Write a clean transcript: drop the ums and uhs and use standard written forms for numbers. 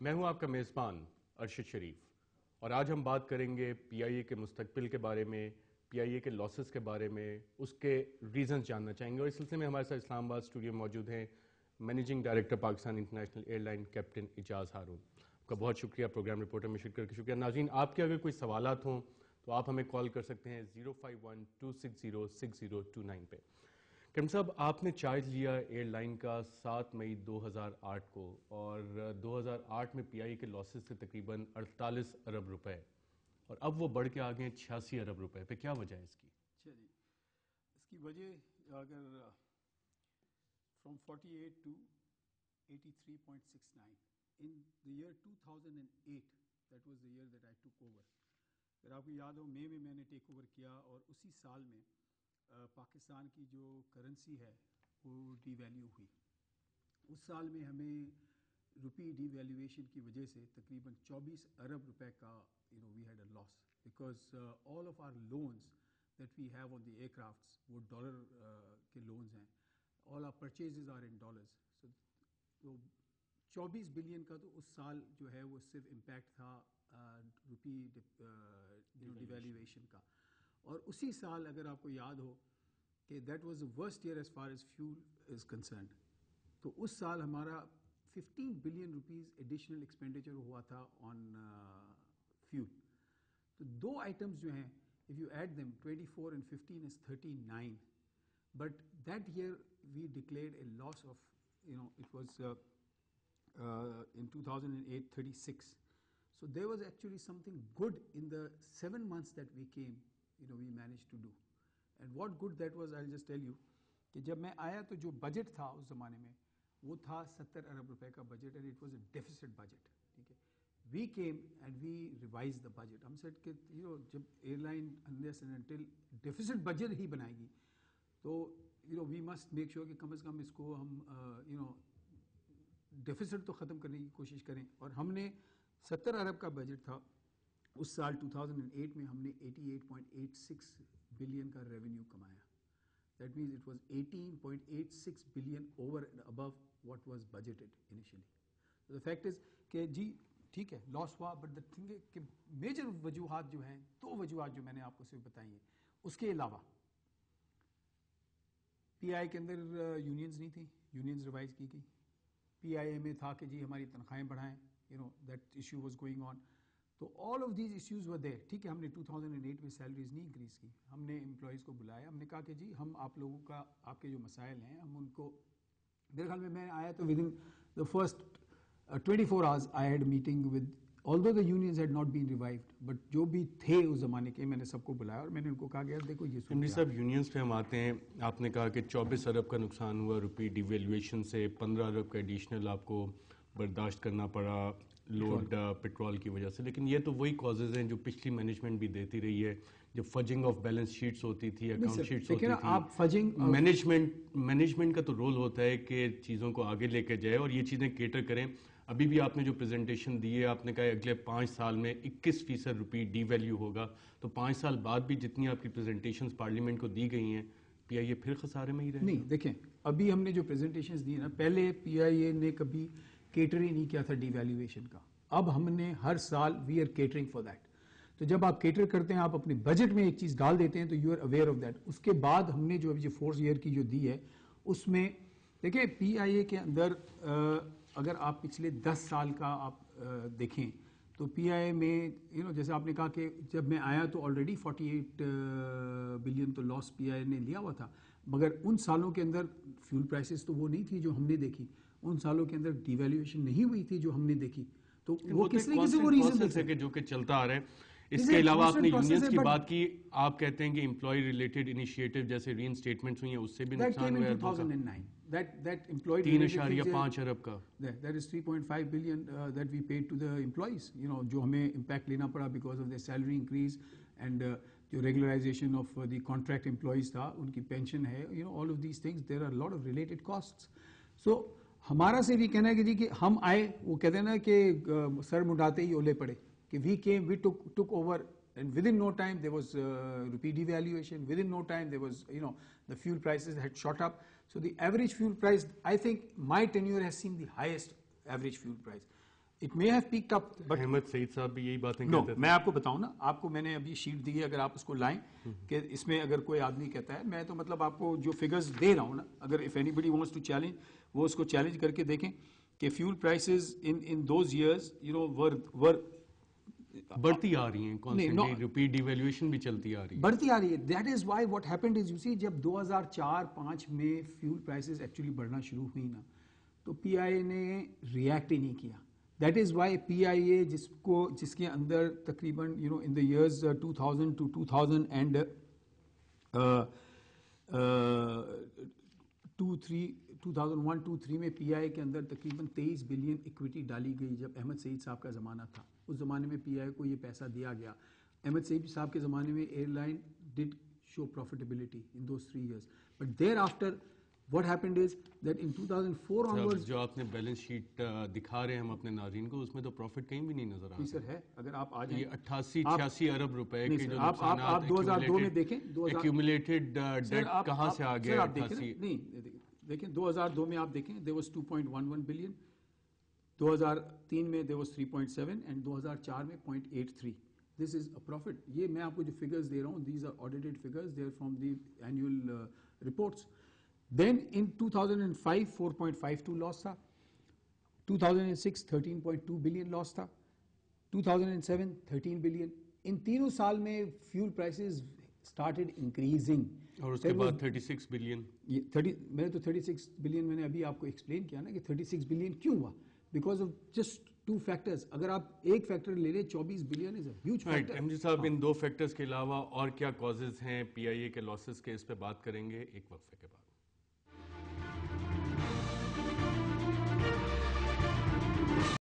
میں ہوں آپ کا میزبان ارشد شریف اور آج ہم بات کریں گے پی آئی اے کے مستقبل کے بارے میں، پی آئی اے کے لاسز کے بارے میں، اس کے ریزنز جاننا چاہیں گے. اور اس سلسلے میں ہمارے ساتھ اسلام آباد اسٹوڈیو میں موجود ہیں managing director Pakistan international air line captain Ejaz Haroon. آپ کا بہت شکریہ پروگرام رپورٹر میں شرکت کے شکریہ. ناظرین، آپ کے اگر کوئی سوالات ہوں تو آپ ہمیں کال کر سکتے ہیں 051-260-6029 پہ. کیپٹن صاحب، آپ نے چارج لیا ایئر لائن کا 7 مئی 2008 کو اور 2008 میں پی آئی اے کے لاسز تھے تقریباً 48 ارب روپے اور اب وہ بڑھ کے آ گئے 86 ارب روپے پہ. کیا وجہ ہے اس کی؟ اچھا جی، اس کی وجہ اگر from 48 to 83.69 in the year 2008 that was the year that I took over. اگر آپ کو یاد ہو مئی میں نے ٹیک اوور کیا اور اسی سال میں پاکستان کی جو کرنسی ہے وہ ڈی ویلیو ہوئی. اس سال میں ہمیں روپی ڈی ویلیویشن کی وجہ سے تقریباً 24 ارب روپے کا we had a loss because all of our loans that we have on the aircrafts وہ ڈالر کے لونز ہیں. all our purchases are in dollars. so 24 billion کا تو اس سال جو ہے وہ صرف امپیکٹ تھا روپی ڈیویلیویشن کا. اور اسی سال اگر آپ کو یاد ہو کہ that was the worst year as far as fuel is concerned. تو اس سال ہمارا 15 بلین روپیز ایڈیشنل ایکسپینڈیچر ہوا تھا آن فیول. تو دو آئٹمس جو ہیں if you add them 24 and 15 is 39, but that year we declared a loss of it was in 2008 36. So there was actually something good in the 7 months that we came, we managed to do. And what good that was, I'll just tell you کہ جب میں آیا تو جو budget تھا اس زمانے میں وہ تھا 70 ارب روپے کا budget and it was a deficit budget. ٹھیک ہے. We came and we revised the budget. ہم سیٹ کہ جب airline unless and until deficit budget ہی بنائے گی تو we must make sure کہ کم از کم اس کو ہم ڈیفیسٹ تو ختم کرنے کی کوشش کریں. اور ہم نے 70 ارب کا بجٹ تھا اس سال 2008 میں ہم نے 88.86 بلین کا ریونیو کمایا. That means it was 18.86 billion over and above what was budgeted initially. So the fact is کہ جی ٹھیک ہے لاس ہوا بٹ دا تھنگ کہ میجر وجوہات جو ہیں دو وجوہات جو میں نے آپ کو صرف بتائی ہیں. اس کے علاوہ پی آئی کے اندر یونینز نہیں تھیں، یونینز ریوائز کی گئی. پی آئی اے میں تھا کہ جی ہماری تنخواہیں بڑھائیں، that issue was going on. تو آل آف دیز ایشوز ور دیر. ٹھیک ہے، ہم نے 2008 میں سیلریز نہیں انکریز کی. ہم نے امپلائیز کو بلایا، ہم نے کہا کہ جی ہم آپ لوگوں کا آپ کے جو مسائل ہیں ہم ان کو، میرے خیال میں آیا تو with in the first 24 hours I had a meeting with, although the unions had not been revived, but جو بھی تھے اس زمانے کے میں نے سب کو بلایا اور میں نے ان کو کہا کہ یار دیکھو یہ امری صاحب یونینز پہ ہم آتے ہیں. آپ نے کہا کہ 24 ارب کا نقصان ہوا روپی ڈی ویلیویشن سے، 15 ارب کا ایڈیشنل آپ کو برداشت کرنا پڑا لوڈ پیٹرول کی وجہ سے. لیکن یہ تو وہی کازز ہیں جو پچھلی مینجمنٹ بھی دیتی رہی ہے. جب فجنگ آف بیلنس شیٹس ہوتی تھی، اکاؤنٹ شیٹس ہوتی تھی، مینجمنٹ کا تو رول ہوتا ہے کہ چیزوں کو آگے لے کے جائے اور یہ چیزیں کیٹر کریں. ابھی بھی آپ نے جو پریزنٹیشن دی ہے آپ نے کہا اگلے 5 سال میں 21% روپی ڈی ویلیو ہوگا. تو 5 سال بعد بھی جتنی آپ کی پریزنٹیشنز پارلیمنٹ کو دی گئی ہیں پی آئی اے پھر خسارے میں ہی رہے؟ نہیں، دیکھیں ابھی ہم نے جو پریزنٹیشنز دی نا، پہلے پی آئی اے نے کبھی کیٹر ہی نہیں کیا تھا ڈی ویلیویشن کا. اب ہم نے ہر سال we are catering for that. تو جب آپ کیٹر کرتے ہیں آپ اپنے بجٹ میں ایک چیز ڈال دیتے ہیں تو you are aware of that. اس کے بعد ہم نے جو ابھی 4 ایئر کی جو دی ہے اس میں دیکھیں پی آئی اے کے اندر اگر آپ پچھلے 10 سال کا آپ دیکھیں تو پی آئی اے میں جیسے آپ نے کہا کہ جب میں آیا تو آلریڈی 48 بلین تو لاس پی آئی اے نے لیا ہوا تھا. مگر ان سالوں کے اندر فیول پرائسز تو وہ نہیں تھی جو ہم نے دیکھی. ان سالوں کے اندر ڈی ویلیویشن نہیں ہوئی تھی جو ہم نے دیکھی. تو وہ کس طریقے سے وہ ریزن ہے کہ جو کہ چلتا آ رہا ہے. اس کے علاوہ آپ نے یونینز کی بات کی، آپ کہتے ہیں کہ امپلائی ریلیٹڈ انیشیٹو جیسے ری انسٹیٹمنٹس ہوئی ہیں اس سے بھی نقصان ہوا ہے. 3.5 ارب کا that is 3.5 billion that we paid to the employees, جو ہمیں امپیکٹ لینا پڑا because of their salary increase and جو regularisation of the contract employees تھا ان کی پینشن ہے. all of these things there are a lot of related costs. So ہمارا سے بھی کہنا ہے کہ جی کہ ہم آئے، وہ کہتے ہیں نا کہ سر مڈاتے ہی اولے پڑے، کہ we came, we took over and within no time there was rupee devaluation, within no time there was the fuel prices had shot up. So the average fuel price, I think my tenure has seen the highest average fuel price. It may have peaked up, but Ahmad سعید صاحب بھی یہی باتیں no, کہتے تھے. میں آپ کو بتاؤں نا, آپ کو میں نے ابھی شیٹ دی ہے, اگر آپ اس کو لائیں کہ اس میں اگر کوئی آدمی کہتا ہے, میں تو مطلب آپ کو جو فگرز دے رہا ہوں نا, اگر if anybody wants to challenge, وہ اس کو چیلنج کر کے دیکھیں کہ fuel prices in those years were بڑھتی آ رہی ہیں کانسٹنٹلی, روپی ڈیویلیویشن بھی چلتی آ رہی ہے. بڑھتی آ رہی ہے. That is why what happened is, you see, جب 2004-5 میں فیول پرائسز ایکچولی بڑھنا شروع ہوئی نا, تو پی آئی اے نے ریئیکٹ ہی نہیں کیا. دیٹ از وائی پی آئی اے جس کے اندر تقریباً ان دا ایئرز 2000 to 2001-2-3 میں پی آئی اے کے اندر تقریباً 23 بلین اکویٹی ڈالی گئی جب احمد سعید صاحب کا زمانہ تھا. اس زمانے میں پی آئی اے کو یہ پیسہ دیا گیا. احمد سعید صاحب کے زمانے میں air line did show profitability in those 3 years, but there after what happened is that in 2004 onwards, جو آپ نے بیلنس شیٹ دکھا رہے ہیں ہم اپنے ناظرین کو, اس میں تو پروفٹ کہیں بھی نہیں نظر آ رہا. سر ہے, اگر آپ آ جائیں, یہ 88-86 ارب روپے کے جو آپ 2002 میں دیکھیں, ایکیومولیٹڈ ڈیٹ کہاں سے آ گیا. 88 نہیں دیکھیں 2002 میں آپ دیکھیں there was 2.11 billion, 2003 میں there was 3.7 and 2004 میں 0.83. This is a profit. یہ میں آپ کو جو figures دے رہا ہوں, these are audited figures, they are from the annual reports. Then in 2005 4.52 loss تھا, 2006 13.2 billion loss تھا, 2007 13 billion. ان تینوں سال میں فیول پرائسز started increasing. اور اس کے بعد 36 بلین. میں نے تو 36 بلین میں نے ابھی آپ کو ایکسپلین کیا نا کہ 36 بلین کیوں ہوا, بیکاز آف جسٹ 2 factors. اگر آپ ایک فیکٹر لے لیں 24 billion is a huge factor. M G sahab, ان 2 فیکٹرز کے علاوہ اور کیا کازز ہیں پی آئی اے کے لاسز کے, اس پہ بات کریں گے ایک وقفے کے بعد.